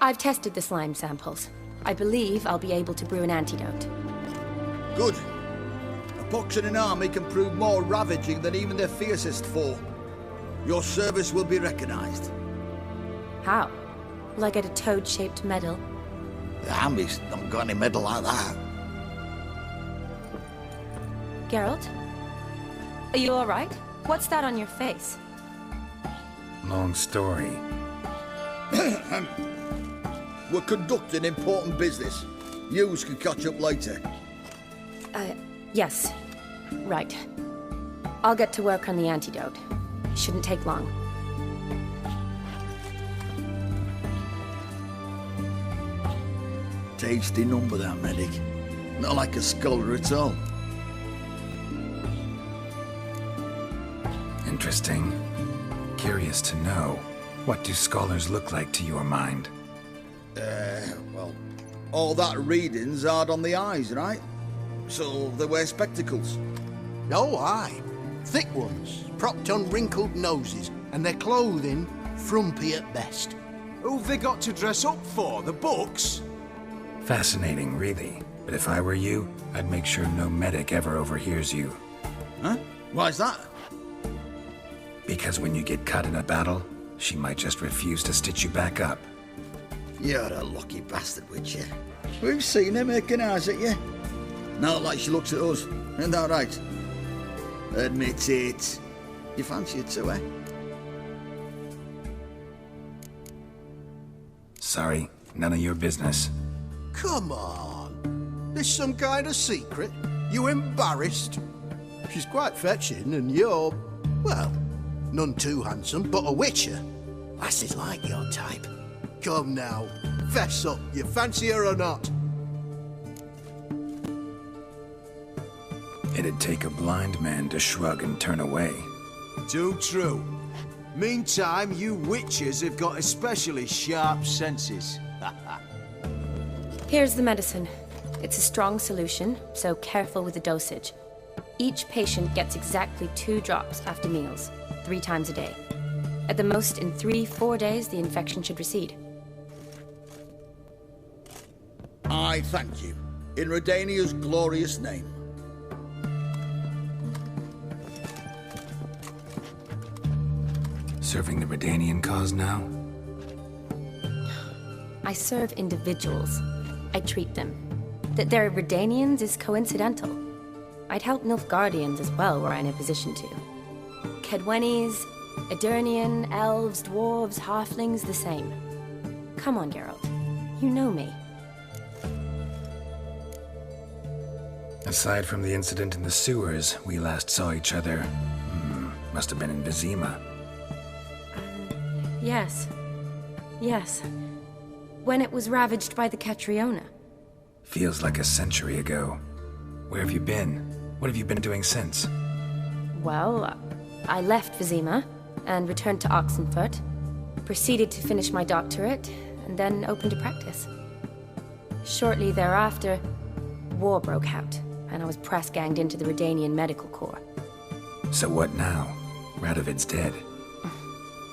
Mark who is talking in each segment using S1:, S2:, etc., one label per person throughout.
S1: I've tested the slime samples. I believe I'll be able to brew an antidote.
S2: Good. A pox in an army can prove more ravaging than even their fiercest foe. Your service will be recognized.
S1: How? Will I get a toad-shaped medal?
S2: The army's not got any medal like that.
S1: Geralt? Are you alright? What's that on your face?
S3: Long story.
S2: We're conducting important business. Yous can catch up later.
S1: Yes. Right. I'll get to work on the antidote. Shouldn't take long.
S2: Tasty number, that medic. Not like a scholar at all.
S3: Interesting. Curious to know, what do scholars look like to your mind?
S2: Well, all that reading's hard on the eyes, right? So they wear spectacles.
S4: Oh, aye. Thick ones, propped on wrinkled noses, and their clothing frumpy at best.
S5: Who've they got to dress up for? The books?
S3: Fascinating, really. But if I were you, I'd make sure no medic ever overhears you.
S2: Huh? Why's that?
S3: Because when you get cut in a battle, she might just refuse to stitch you back up.
S2: You're a lucky bastard, Witcher. We've seen her making eyes at you. Not like she looks at us. Isn't that right? Admit it. You fancy it too, eh?
S3: Sorry, none of your business.
S4: Come on. There's some kind of secret? You embarrassed? She's quite fetching, and you're, well, none too handsome, but a witcher. Lasses like your type. Come now, fess up, you fancy her or not?
S3: It'd take a blind man to shrug and turn away.
S5: Too true. Meantime, you witches have got especially sharp senses.
S1: Here's the medicine. It's a strong solution, so careful with the dosage. Each patient gets exactly 2 drops after meals, 3 times a day. At the most, in 3-4 days, the infection should recede.
S2: I thank you. In Redania's glorious name.
S3: Serving the Redanian cause now?
S1: I serve individuals. I treat them. That they're Redanians is coincidental. I'd help Nilfgaardians as well were I in a position to. Kedwenis, Edirnian, elves, dwarves, halflings, the same. Come on, Geralt. You know me.
S3: Aside from the incident in the sewers, we last saw each other. Must have been in Vizima.
S1: Yes. Yes. When it was ravaged by the Catriona.
S3: Feels like a century ago. Where have you been? What have you been doing since?
S1: Well, I left Vizima and returned to Oxenfurt, proceeded to finish my doctorate, and then opened a practice. Shortly thereafter, war broke out, and I was press-ganged into the Redanian Medical Corps.
S3: So what now? Radovid's dead.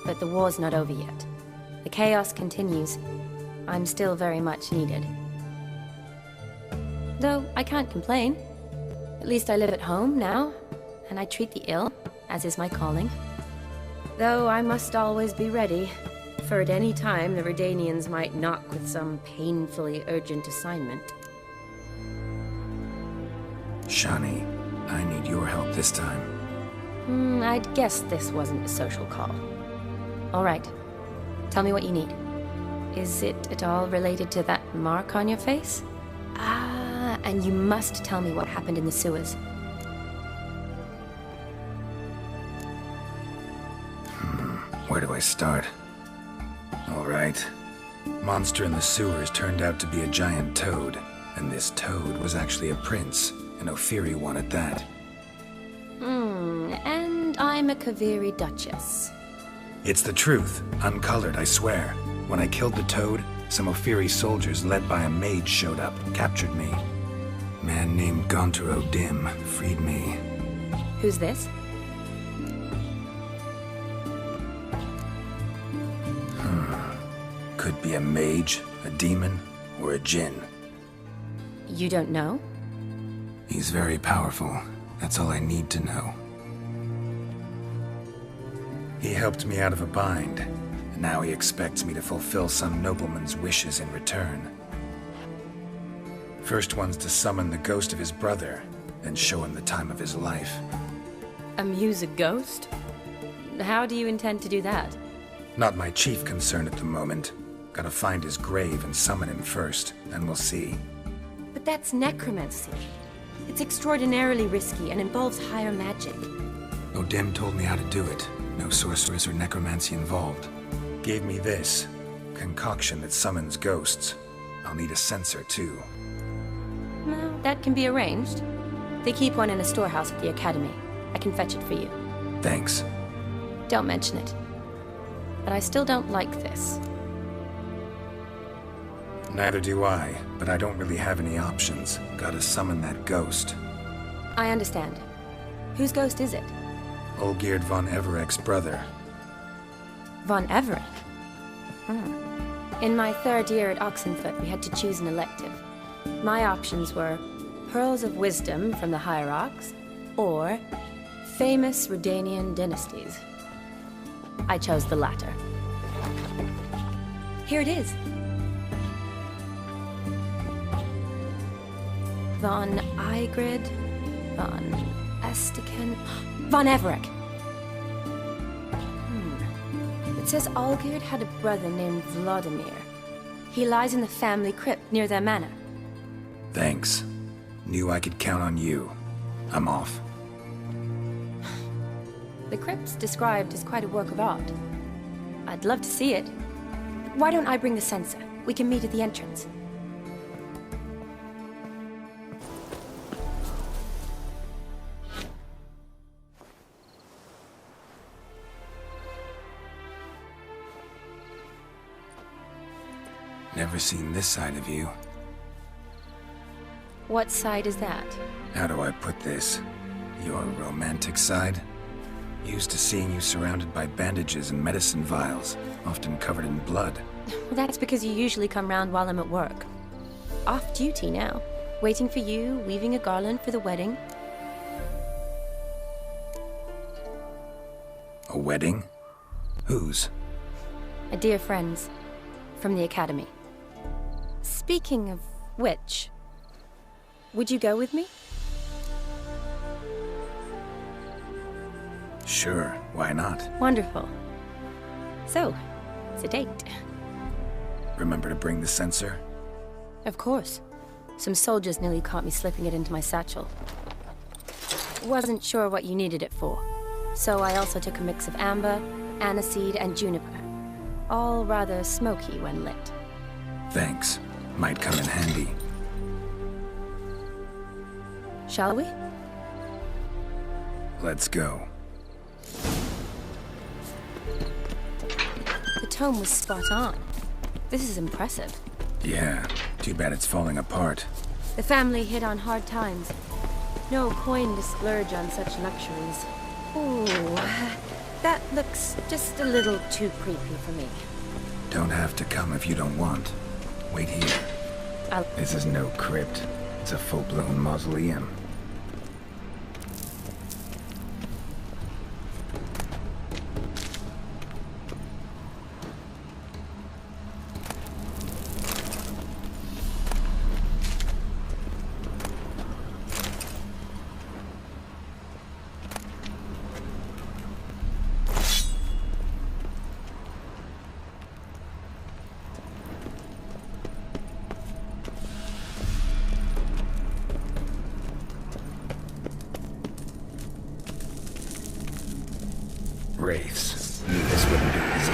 S1: But the war's not over yet. The chaos continues. I'm still very much needed. Though I can't complain. At least I live at home now, and I treat the ill, as is my calling. Though I must always be ready, for at any time the Redanians might knock with some painfully urgent assignment.
S3: Shani, I need your help this time.
S1: I'd guess this wasn't a social call. All right. Tell me what you need. Is it at all related to that mark on your face? Ah, and you must tell me what happened in the sewers.
S3: Where do I start? All right. Monster in the sewers turned out to be a giant toad, and this toad was actually a prince, an Ophiri one at that.
S1: And I'm a Kaviri Duchess.
S3: It's the truth, uncolored, I swear. When I killed the toad, some Ophiri soldiers led by a mage showed up, captured me. Man named Gontar O'Dim freed me.
S1: Who's this?
S3: Could Be a mage, a demon, or a djinn.
S1: You don't know?
S3: He's very powerful. That's all I need to know. He helped me out of a bind, and now he expects me to fulfill some nobleman's wishes in return. First one's to summon the ghost of his brother, then show him the time of his life.
S1: Amuse a ghost? How do you intend to do that?
S3: Not my chief concern at the moment. Gotta find his grave and summon him first, then we'll see.
S1: But that's necromancy. It's extraordinarily risky and involves higher magic.
S3: Odin told me how to do it. No sorceress or necromancy involved. Gave me this concoction that summons ghosts. I'll need a censer too.
S1: Well, that can be arranged. They keep one in a storehouse at the academy. I can fetch it for you.
S3: Thanks.
S1: Don't mention it. But I still don't like this.
S3: Neither do I, but I don't really have any options. Gotta summon that ghost.
S1: I understand. Whose ghost is it?
S3: Olgierd von Everek's brother.
S1: Von Everett? In my third year at Oxenfoot, we had to choose an elective. My options were Pearls of Wisdom from the Hierarchs, or Famous Redanian Dynasties. I chose the latter. Here it is. Von Igrid, Von Estiken, Von Everek. It says Olgierd had a brother named Vladimir. He lies in the family crypt near their manor.
S3: Thanks. Knew I could count on you. I'm off.
S1: The crypt's described as quite a work of art. I'd love to see it. Why don't I bring the censer? We can meet at the entrance.
S3: Never seen this side of you.
S1: What side is that?
S3: How do I put this? Your romantic side? Used to seeing you surrounded by bandages and medicine vials, often covered in blood.
S1: Well, that's because you usually come round while I'm at work. Off duty now. Waiting for you, weaving a garland for the wedding.
S3: A wedding? Whose?
S1: A dear friend's. From the academy. Speaking of which, would you go with me?
S3: Sure, why not?
S1: Wonderful. So, it's a date.
S3: Remember to bring the censer?
S1: Of course. Some soldiers nearly caught me slipping it into my satchel. Wasn't sure what you needed it for, so I also took a mix of amber, aniseed, and juniper. All rather smoky when lit.
S3: Thanks. Might come in handy.
S1: Shall we?
S3: Let's go.
S1: The tome was spot on. This is impressive.
S3: Yeah, too bad it's falling apart.
S1: The family hit on hard times. No coin to splurge on such luxuries. Ooh, that looks just a little too creepy for me.
S3: Don't have to come if you don't want. Wait here. This is no crypt. It's a full-blown mausoleum. Wraiths. Knew this wouldn't be easy.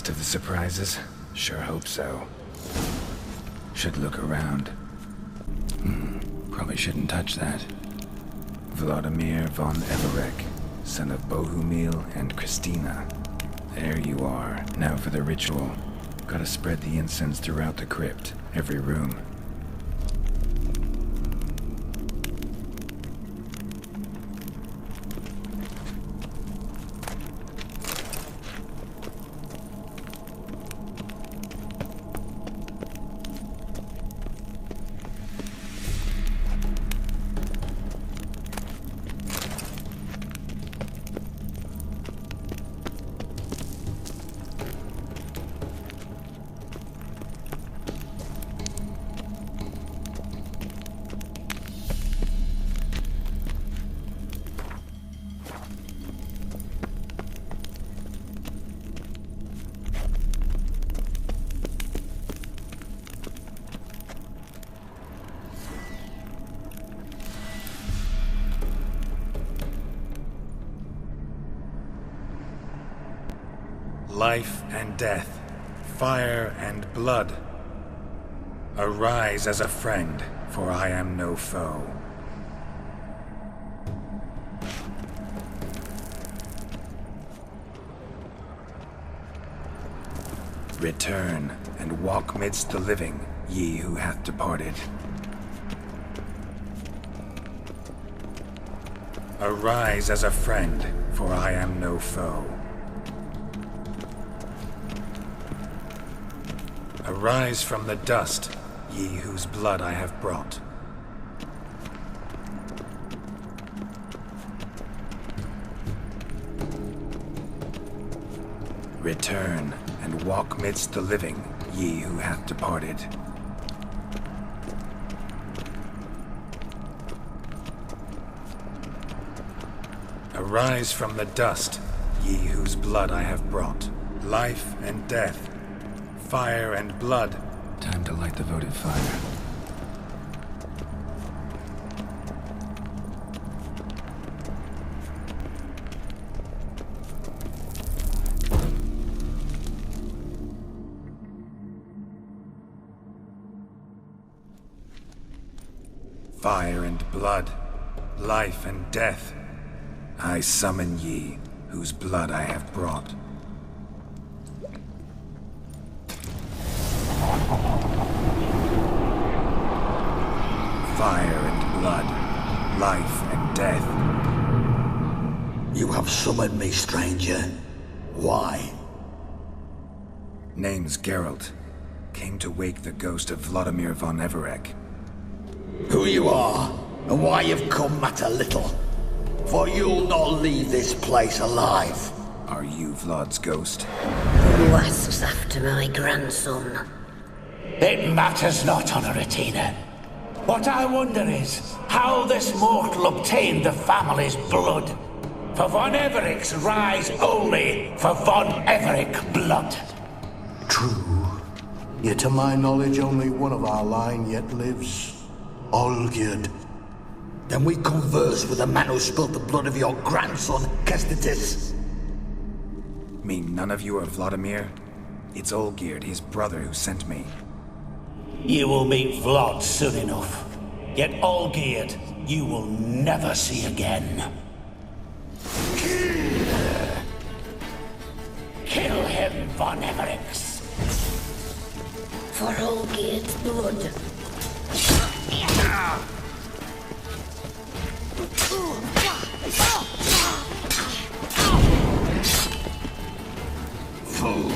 S3: last of the surprises? Sure hope so. Should look around. Probably shouldn't touch that. Vladimir von Everek, son of Bohumil and Christina. There you are. Now for the ritual. Gotta spread the incense throughout the crypt, every room. Life and death, fire and blood. Arise as a friend, for I am no foe. Return and walk midst the living, ye who hath departed. Arise as a friend, for I am no foe. Arise from the dust, ye whose blood I have brought. Return and walk midst the living, ye who hath departed. Arise from the dust, ye whose blood I have brought. Life and death, fire and blood. Time to light the votive fire. Fire and blood, life and death. I summon ye, whose blood I have brought. Fire and blood, life and death.
S2: You have summoned me, stranger. Why?
S3: Name's Geralt. Came to wake the ghost of Vladimir von Everek.
S2: Who you are, and why you've come matter little. For you'll not leave this place alive.
S3: Are you Vlad's ghost?
S6: Who asks after my grandson?
S7: It matters not, Honoratina. What I wonder is how this mortal obtained the family's blood. For von Everek's rise only for von Everek blood.
S4: True. Yet to my knowledge, only one of our line yet lives. Olgierd.
S2: Then we converse with the man who spilt the blood of your grandson, Kestitis.
S3: Mean none of you are Vladimir? It's Olgierd, his brother, who sent me.
S7: You will meet Vlad soon enough. Yet Olgierd, you will never see again. Kill him, von Evereks.
S6: For Olgierd's blood.
S2: Fool.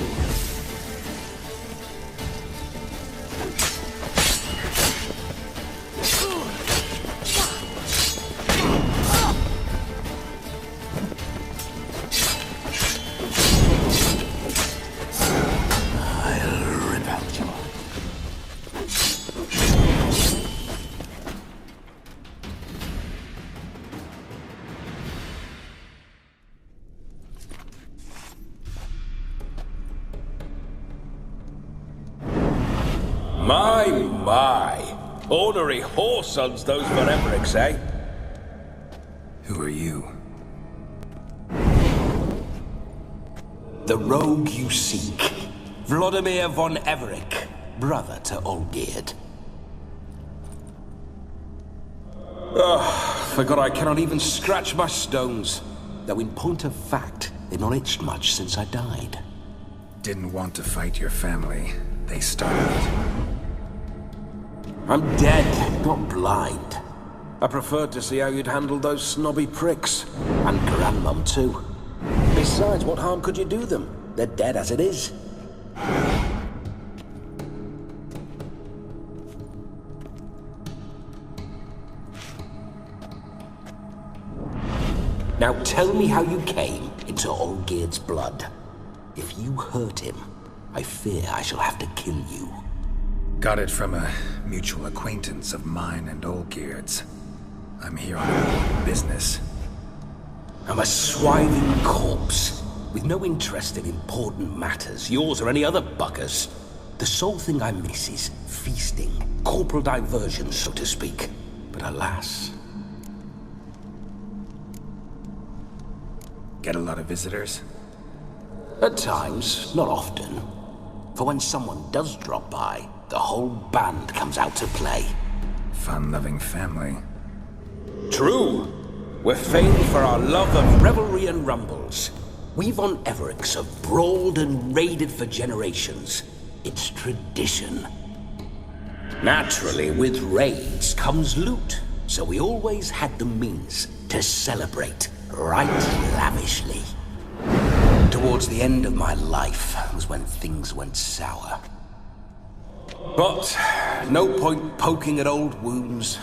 S7: I'll rip out your...
S8: My. Ornery whoresons those von Evereks, eh?
S3: Who are you?
S7: The rogue you seek. Vladimir von Everick, brother to Olgierd. Forgot I cannot even scratch my stones. Though in point of fact, they've not itched much since I died.
S3: Didn't want to fight your family. They started it.
S7: I'm dead, not blind. I preferred to see how you'd handle those snobby pricks. And Grandmum, too. Besides, what harm could you do them? They're dead as it is. Now tell me how you came into Olgierd's blood. If you hurt him, I fear I shall have to kill you.
S3: Got it from a mutual acquaintance of mine and Olgierd's. I'm here on important business.
S7: I'm a swiving corpse, with no interest in important matters, yours or any other buggers. The sole thing I miss is feasting, corporal diversion, so to speak. But alas...
S3: Get a lot of visitors?
S7: At times, not often. For when someone does drop by, the whole band comes out to play.
S3: Fun-loving family.
S7: True. We're famed for our love of revelry and rumbles. We Von Evericks have brawled and raided for generations. It's tradition. Naturally, with raids comes loot, so we always had the means to celebrate right lavishly. Towards the end of my life was when things went sour. But no point poking at old wounds.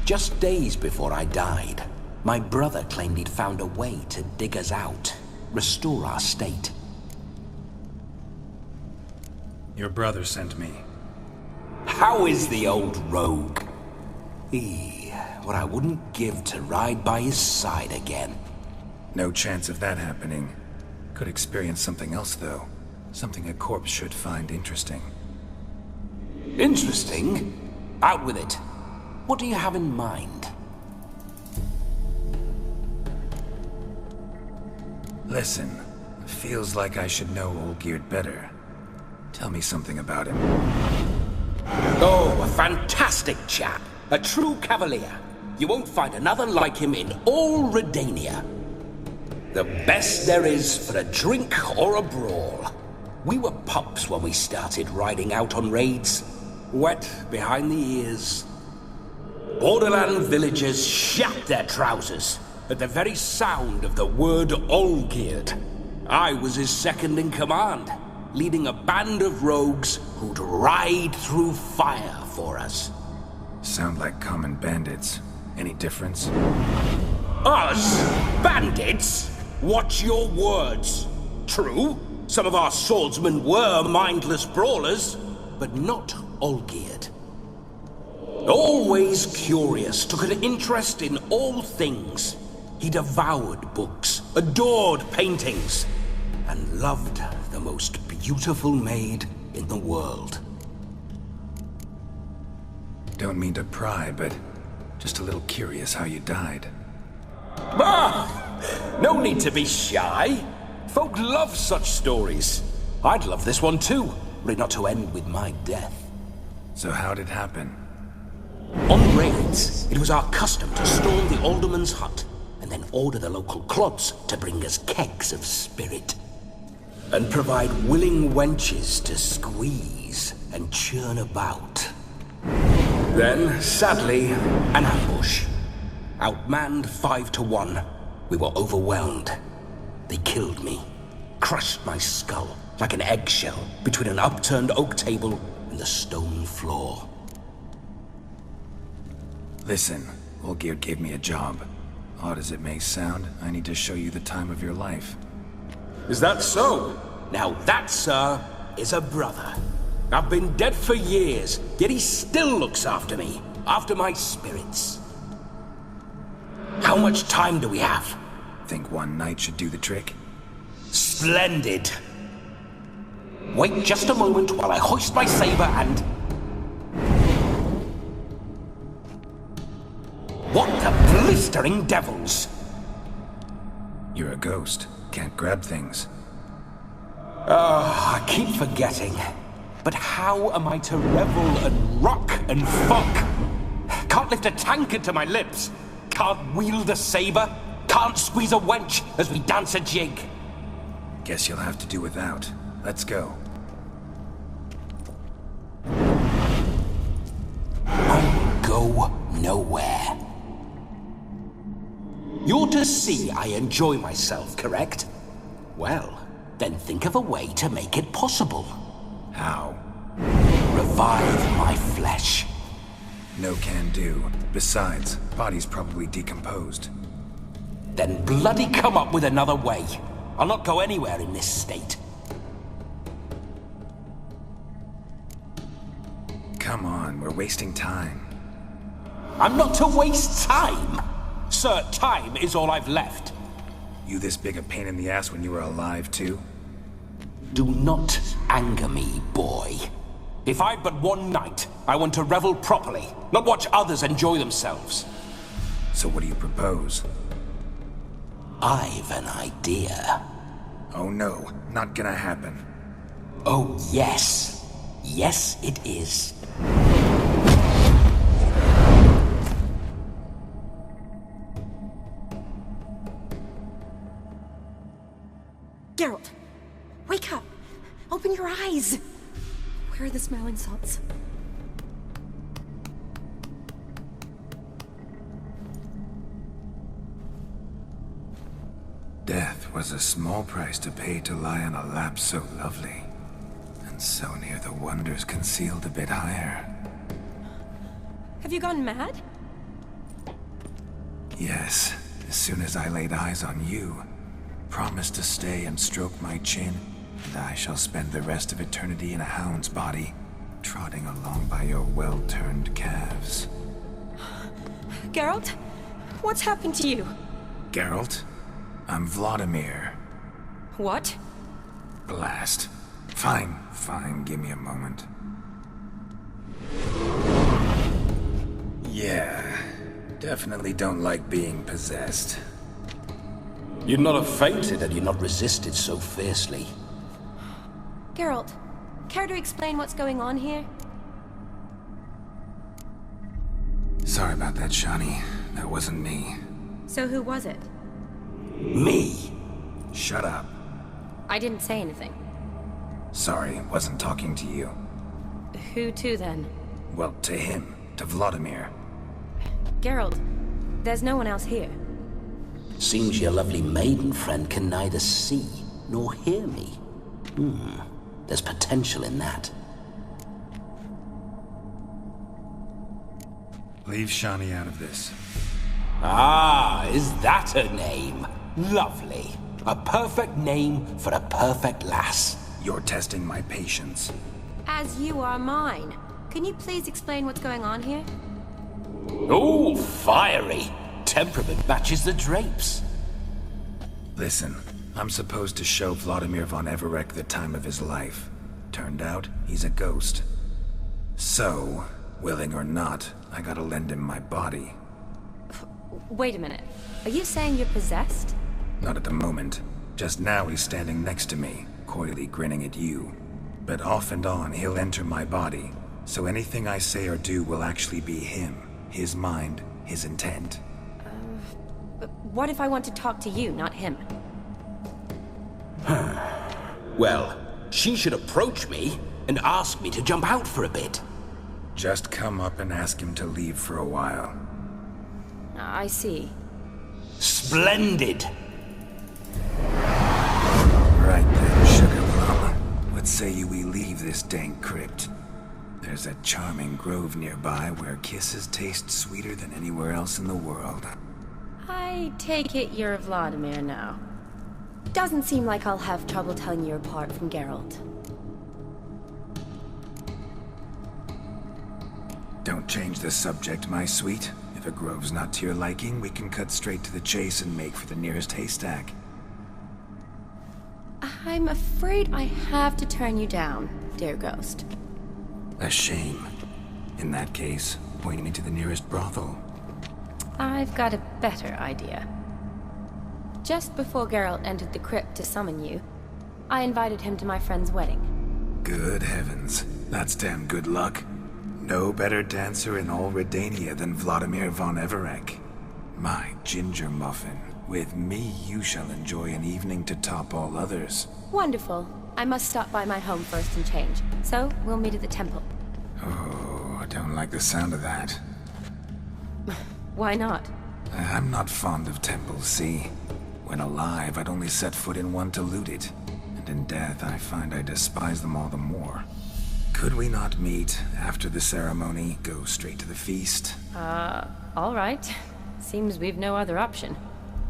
S7: Just days before I died, my brother claimed he'd found a way to dig us out, restore our state.
S3: Your brother sent me.
S7: How is the old rogue? What I wouldn't give to ride by his side again.
S3: No chance of that happening. Could experience something else, though. Something a corpse should find interesting.
S7: Interesting? Out with it. What do you have in mind?
S3: Listen, it feels like I should know Olgierd better. Tell me something about him.
S7: Oh, a fantastic chap. A true cavalier. You won't find another like him in all Redania. The best there is for a drink or a brawl. We were pups when we started riding out on raids. Wet behind the ears. Borderland villagers shat their trousers at the very sound of the word Olgierd. I was his second in command, leading a band of rogues who'd ride through fire for us.
S3: Sound like common bandits. Any difference?
S7: Us? Bandits? Watch your words. True, some of our swordsmen were mindless brawlers, but not Olgierd. Always curious, took an interest in all things. He devoured books, adored paintings, and loved the most beautiful maid in the world.
S3: Don't mean to pry, but just a little curious how you died.
S7: No need to be shy. Folk love such stories. I'd love this one too, were it not to end with my death.
S3: So how'd it happen?
S7: On raids, it was our custom to storm the alderman's hut, and then order the local clods to bring us kegs of spirit. And provide willing wenches to squeeze and churn about. Then, sadly, an ambush. Outmanned 5-1. We were overwhelmed. They killed me. Crushed my skull like an eggshell between an upturned oak table and the stone floor.
S3: Listen, Olgierd gave me a job. Odd as it may sound, I need to show you the time of your life.
S7: Is that so? Now that, sir, is a brother. I've been dead for years, yet he still looks after me, after my spirits. How much time do we have?
S3: Think one night should do the trick?
S7: Splendid. Wait just a moment while I hoist my saber and... What the blistering devils?
S3: You're a ghost. Can't grab things.
S7: I keep forgetting. But how am I to revel and rock and fuck? Can't lift a tankard to my lips. Can't wield a saber. Can't squeeze a wench as we dance a jig.
S3: Guess you'll have to do without. Let's go.
S7: I will go nowhere. You're to see I enjoy myself, correct? Well, then think of a way to make it possible.
S3: How?
S7: Revive my flesh.
S3: No can do. Besides, body's probably decomposed.
S7: Then bloody come up with another way. I'll not go anywhere in this state.
S3: Come on, we're wasting time.
S7: I'm not to waste time! Sir, time is all I've left.
S3: You this big a pain in the ass when you were alive, too?
S7: Do not anger me, boy. If I've but one night, I want to revel properly, not watch others enjoy themselves.
S3: So what do you propose?
S7: I've an idea.
S3: Oh no, not gonna happen.
S7: Oh yes. Yes, it is.
S1: Geralt, wake up! Open your eyes! Where are the smelling salts?
S3: Death was a small price to pay to lie on a lap so lovely, and so near the wonders concealed a bit higher.
S1: Have you gone mad?
S3: Yes, as soon as I laid eyes on you, promised to stay and stroke my chin, and I shall spend the rest of eternity in a hound's body, trotting along by your well-turned calves.
S1: Geralt? What's happened to you?
S3: Geralt? I'm Vladimir.
S1: What?
S3: Blast. Fine, give me a moment. Yeah, definitely don't like being possessed.
S7: You'd not have fainted had you not resisted so fiercely.
S1: Geralt, care to explain what's going on here?
S3: Sorry about that, Shani. That wasn't me.
S1: So who was it?
S7: Me?
S3: Shut up.
S1: I didn't say anything.
S3: Sorry, wasn't talking to you.
S1: Who to then?
S3: Well, to him. To Vladimir.
S1: Geralt, there's no one else here.
S7: Seems your lovely maiden friend can neither see nor hear me. There's potential in that.
S3: Leave Shani out of this.
S7: Ah, is that her name? Lovely. A perfect name for a perfect lass.
S3: You're testing my patience.
S1: As you are mine. Can you please explain what's going on here?
S7: Oh, fiery. Temperament matches the drapes.
S3: Listen, I'm supposed to show Vladimir von Everec the time of his life. Turned out, he's a ghost. So, willing or not, I gotta lend him my body.
S1: Wait a minute. Are you saying you're possessed?
S3: Not at the moment. Just now he's standing next to me, coyly grinning at you. But off and on, he'll enter my body. So anything I say or do will actually be him. His mind, his intent.
S1: What if I want to talk to you, not him?
S7: Well, she should approach me and ask me to jump out for a bit.
S3: Just come up and ask him to leave for a while.
S1: I see.
S7: Splendid!
S3: Right then, sugar plum. What say you we leave this dank crypt? There's a charming grove nearby where kisses taste sweeter than anywhere else in the world.
S1: I take it you're Vladimir now. Doesn't seem like I'll have trouble telling you apart from Geralt.
S3: Don't change the subject, my sweet. If a grove's not to your liking, we can cut straight to the chase and make for the nearest haystack.
S1: I'm afraid I have to turn you down, dear ghost.
S3: A shame. In that case, point me to the nearest brothel.
S1: I've got a better idea. Just before Geralt entered the crypt to summon you, I invited him to my friend's wedding.
S3: Good heavens. That's damn good luck. No better dancer in all Redania than Vladimir von Everek. My ginger muffin. With me, you shall enjoy an evening to top all others.
S1: Wonderful. I must stop by my home first and change. So, we'll meet at the temple.
S3: Oh, I don't like the sound of that.
S1: Why not?
S3: I'm not fond of temples, see? When alive, I'd only set foot in one to loot it. And in death, I find I despise them all the more. Could we not meet after the ceremony, go straight to the feast?
S1: All right. Seems we've no other option.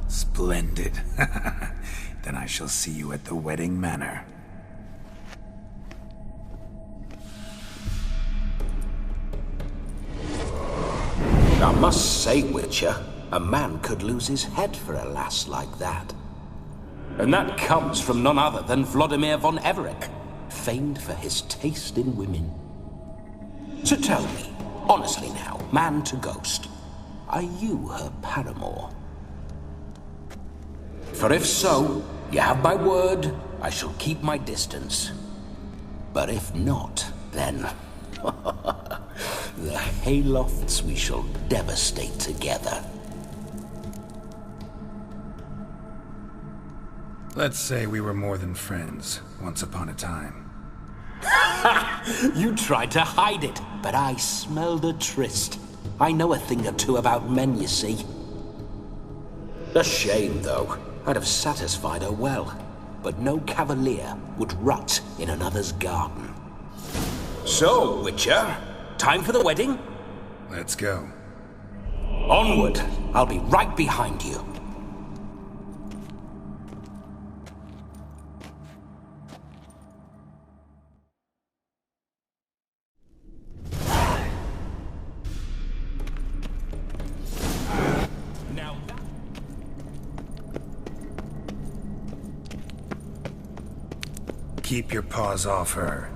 S3: Splendid. Then I shall see you at the wedding manor.
S7: I must say, Witcher, a man could lose his head for a lass like that. And that comes from none other than Vladimir von Everek, famed for his taste in women. So tell me, honestly now, man to ghost, are you her paramour? For if so, you have my word, I shall keep my distance. But if not, then... the haylofts we shall devastate together.
S3: Let's say we were more than friends, once upon a time.
S7: You tried to hide it, but I smelled a tryst. I know a thing or two about men, you see. A shame, though. I'd have satisfied her well, but no cavalier would rot in another's garden. So, Witcher, time for the wedding?
S3: Let's go.
S7: Onward! I'll be right behind you.
S3: Keep your paws off her.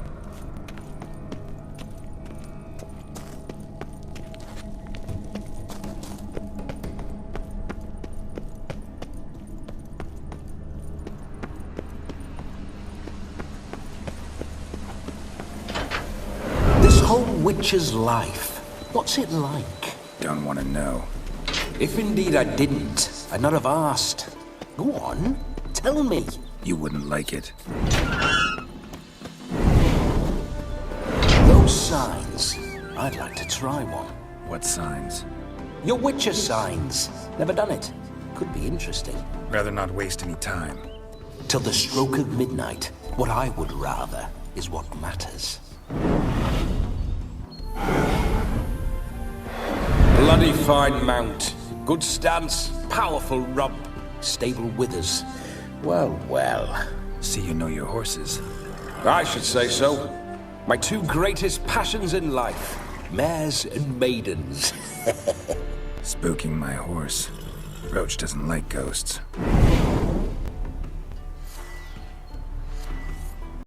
S7: This whole witcher's life, what's it like?
S3: Don't want to know.
S7: If indeed I didn't, I'd not have asked. Go on, tell me.
S3: You wouldn't like it.
S7: Those signs, I'd like to try one.
S3: What signs?
S7: Your Witcher signs. Never done it. Could be interesting.
S3: Rather not waste any time.
S7: Till the stroke of midnight, what I would rather is what matters. Bloody fine mount. Good stance, powerful rump, stable withers. Well, well.
S3: See you know your horses.
S7: I should say so. My two greatest passions in life. Mares and maidens.
S3: Spooking my horse. Roach doesn't like ghosts.